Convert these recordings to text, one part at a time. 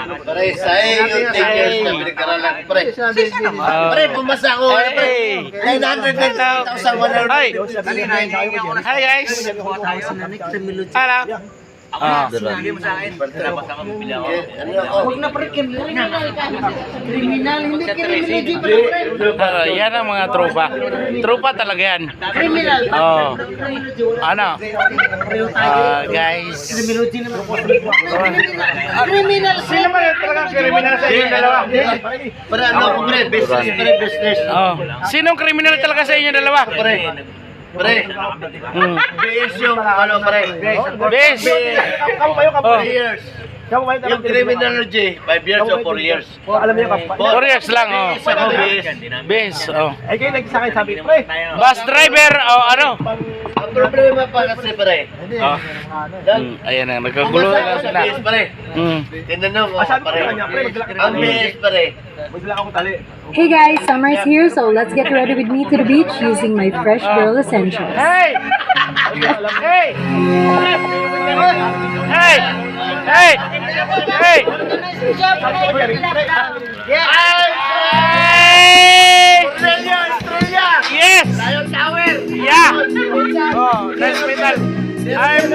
Pare, sa'yo yung 10 years na pinag-aralan ko, pare. Pare, pumasa ako, pare. 900,100. Hi! Hi guys! Hello! Lagi mo sa akin. Basta mabibili ako. Huwag na pare, criminal. Hindi criminal. Yan ang mga tropa. Tropa talaga yan. Criminal. Oh. Ano? Guys. Criminal. Sino ba talagang kriminal sa inyo dalawa? Pare, ano ako, pare? Business. Oh. Sinong kriminal talaga sa inyo dalawa? Pare, BS yung, ano, pare? Bes! Kamu kayo Oh. 4 years. Kamu kayo Yung criminology, 5 years o 4 years. alam niyo ka. 4 years lang, oh. BS ako, BS. Bes, oh. Ay kayo nagsakay sabi, pre. Bus driver, oh, ano? Ang problema pa kasi, pare. Oh. Ayan na, nagkagulo na sila. BS, pare. Tinanong ko, Sabi ko pare. sa kanya, pre, maglakad Ang BS, pare. Magdala akong tali. Hey guys, summer's here, so let's get ready with me to the beach using my Fresh Girl Essentials. Hey! Hey! Hey! Hey! Hey! Yes! Yeah! Oh, nice metal. I'm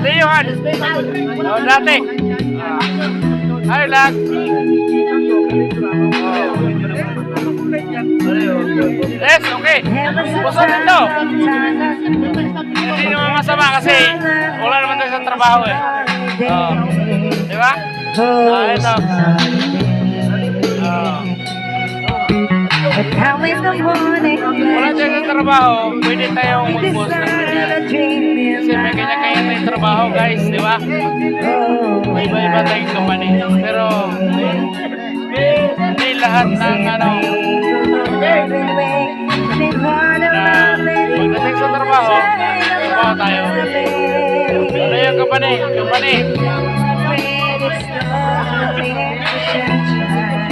Leon. Oh, dati. Ay, lag. Yes, okay. Basta nito. Hindi naman masama kasi wala naman tayo sa trabaho eh. Oh. Di ba? Ito. Wala tayo sa trabaho, pwede tayong mag-post ng ganyan. Kasi may kanya-kanya tayong trabaho guys, di ba? May iba-iba tayong company. Pero hindi lahat ng ano pagdating sa trabaho tayo. Ano yung company?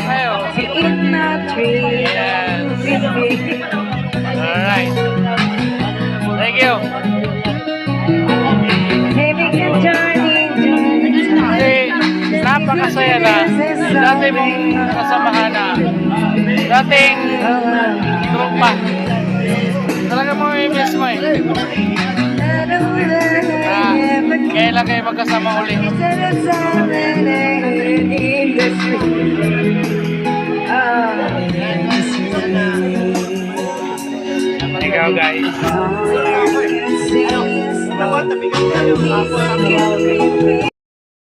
Tayo. Yes. Alright. Thank you. Kasi napakasaya na dati mong kasamahan na dating tropa. Talaga mo i-miss mo eh. Kailan kayo magkasama ulit? Ikaw guys.